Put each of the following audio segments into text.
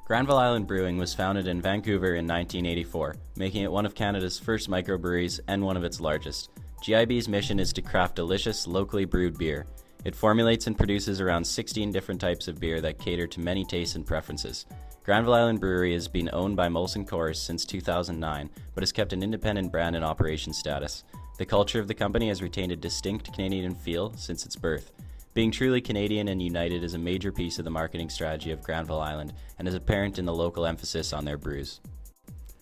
Granville Island Brewing was founded in Vancouver in 1984, making it one of Canada's first microbreweries and one of its largest. GIB's mission is to craft delicious, locally brewed beer. It formulates and produces around 16 different types of beer that cater to many tastes and preferences. Granville Island Brewery has been owned by Molson Coors since 2009, but has kept an independent brand in operation status. The culture of the company has retained a distinct Canadian feel since its birth. Being truly Canadian and united is a major piece of the marketing strategy of Granville Island and is apparent in the local emphasis on their brews.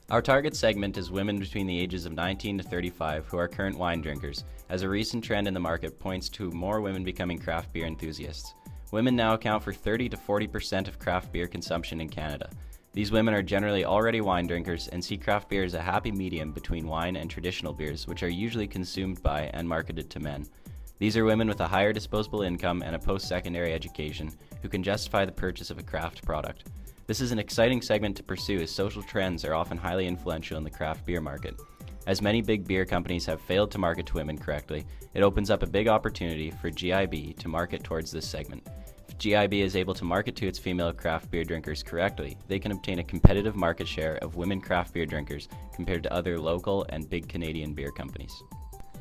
Our target segment is women between the ages of 19 to 35 who are current wine drinkers, as a recent trend in the market points to more women becoming craft beer enthusiasts. Women now account for 30 to 40% of craft beer consumption in Canada. These women are generally already wine drinkers and see craft beer as a happy medium between wine and traditional beers, which are usually consumed by and marketed to men. These are women with a higher disposable income and a post-secondary education who can justify the purchase of a craft product. This is an exciting segment to pursue as social trends are often highly influential in the craft beer market. As many big beer companies have failed to market to women correctly, it opens up a big opportunity for GIB to market towards this segment. If GIB is able to market to its female craft beer drinkers correctly, they can obtain a competitive market share of women craft beer drinkers compared to other local and big Canadian beer companies.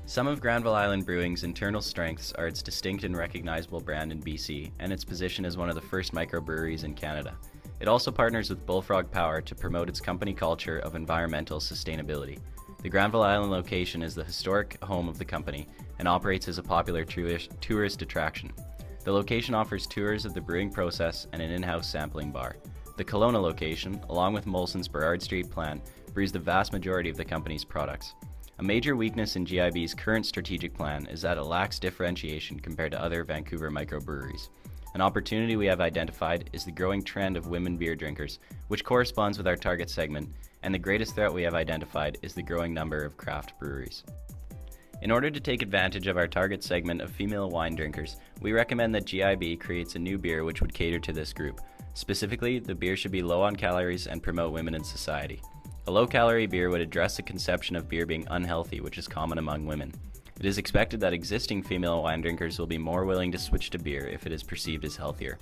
Some of Granville Island Brewing's internal strengths are its distinct and recognizable brand in BC and its position as one of the first microbreweries in Canada. It also partners with Bullfrog Power to promote its company culture of environmental sustainability. The Granville Island location is the historic home of the company and operates as a popular tourist attraction. The location offers tours of the brewing process and an in-house sampling bar. The Kelowna location, along with Molson's Burrard Street plant, brews the vast majority of the company's products. A major weakness in GIB's current strategic plan is that it lacks differentiation compared to other Vancouver microbreweries. An opportunity we have identified is the growing trend of women beer drinkers, which corresponds with our target segment, and the greatest threat we have identified is the growing number of craft breweries. In order to take advantage of our target segment of female wine drinkers, we recommend that GIB creates a new beer which would cater to this group. Specifically, the beer should be low on calories and promote women in society. A low-calorie beer would address the conception of beer being unhealthy, which is common among women. It is expected that existing female wine drinkers will be more willing to switch to beer if it is perceived as healthier.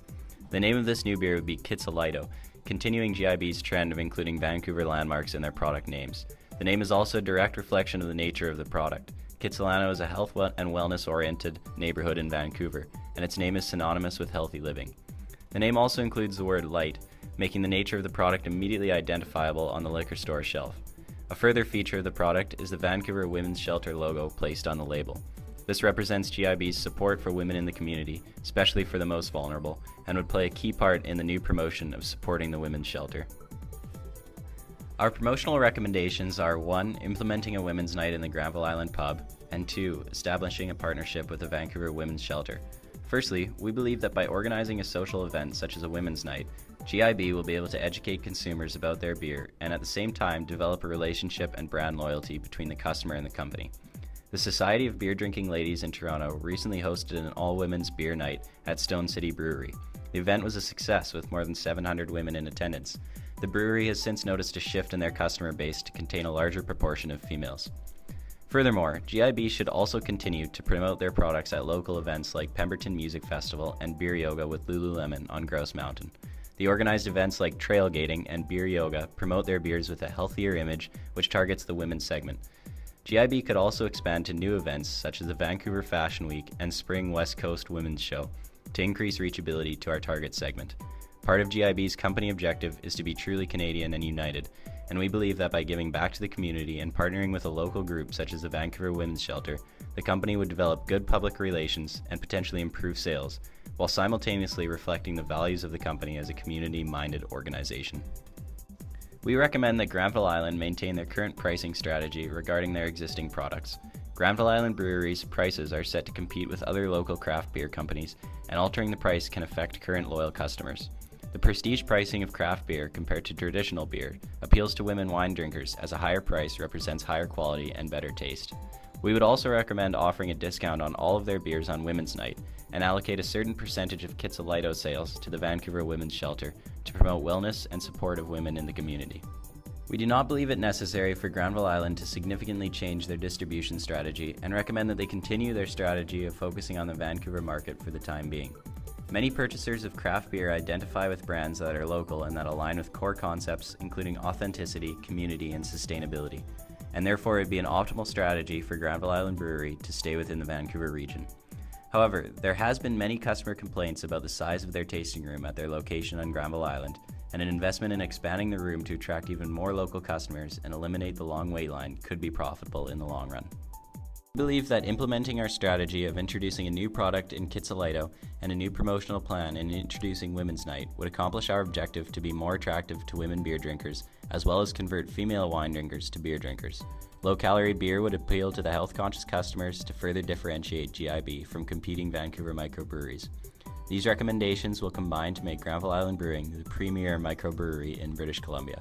The name of this new beer would be Kitsilito, continuing GIB's trend of including Vancouver landmarks in their product names. The name is also a direct reflection of the nature of the product. Kitsilano is a health and wellness-oriented neighborhood in Vancouver, and its name is synonymous with healthy living. The name also includes the word light, making the nature of the product immediately identifiable on the liquor store shelf. A further feature of the product is the Vancouver Women's Shelter logo placed on the label. This represents GIB's support for women in the community, especially for the most vulnerable, and would play a key part in the new promotion of supporting the Women's Shelter. Our promotional recommendations are 1. Implementing a women's night in the Granville Island pub, and 2. Establishing a partnership with the Vancouver Women's Shelter. Firstly, we believe that by organizing a social event such as a women's night, GIB will be able to educate consumers about their beer and at the same time develop a relationship and brand loyalty between the customer and the company. The Society of Beer Drinking Ladies in Toronto recently hosted an all-women's beer night at Stone City Brewery. The event was a success with more than 700 women in attendance. The brewery has since noticed a shift in their customer base to contain a larger proportion of females. Furthermore, GIB should also continue to promote their products at local events like Pemberton Music Festival and Beer Yoga with Lululemon on Grouse Mountain. The organized events like Trailgating and Beer Yoga promote their beers with a healthier image, which targets the women's segment. GIB could also expand to new events such as the Vancouver Fashion Week and Spring West Coast Women's Show to increase reachability to our target segment. Part of GIB's company objective is to be truly Canadian and united, and we believe that by giving back to the community and partnering with a local group such as the Vancouver Women's Shelter, the company would develop good public relations and potentially improve sales, while simultaneously reflecting the values of the company as a community-minded organization. We recommend that Granville Island maintain their current pricing strategy regarding their existing products. Granville Island Brewery's prices are set to compete with other local craft beer companies, and altering the price can affect current loyal customers. The prestige pricing of craft beer compared to traditional beer appeals to women wine drinkers as a higher price represents higher quality and better taste. We would also recommend offering a discount on all of their beers on Women's Night and allocate a certain percentage of Kitsilito sales to the Vancouver Women's Shelter to promote wellness and support of women in the community. We do not believe it necessary for Granville Island to significantly change their distribution strategy and recommend that they continue their strategy of focusing on the Vancouver market for the time being. Many purchasers of craft beer identify with brands that are local and that align with core concepts including authenticity, community, and sustainability, and therefore it would be an optimal strategy for Granville Island Brewery to stay within the Vancouver region. However, there has been many customer complaints about the size of their tasting room at their location on Granville Island, and an investment in expanding the room to attract even more local customers and eliminate the long wait line could be profitable in the long run. We believe that implementing our strategy of introducing a new product in Kitsilito and a new promotional plan in introducing Women's Night would accomplish our objective to be more attractive to women beer drinkers, as well as convert female wine drinkers to beer drinkers. Low-calorie beer would appeal to the health-conscious customers to further differentiate GIB from competing Vancouver microbreweries. These recommendations will combine to make Granville Island Brewing the premier microbrewery in British Columbia.